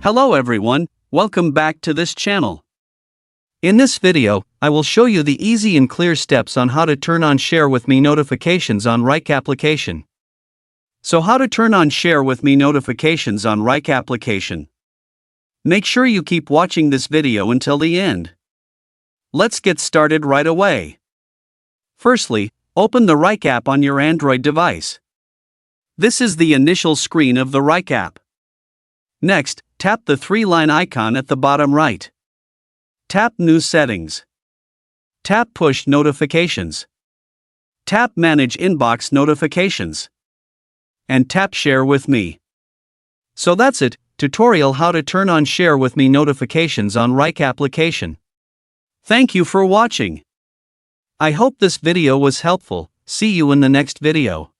Hello everyone, welcome back to this channel. In this video, I will show you the easy and clear steps on how to turn on Share with Me notifications on Wrike application. So how to turn on Share with Me notifications on Wrike application. Make sure you keep watching this video until the end. Let's get started right away. Firstly, open the Wrike app on your Android device. This is the initial screen of the Wrike app. Next, tap the three-line icon at the bottom right. Tap New Settings. Tap Push Notifications. Tap Manage Inbox Notifications. And tap Share with Me. So that's it, tutorial how to turn on Share with Me notifications on Wrike application. Thank you for watching. I hope this video was helpful. See you in the next video.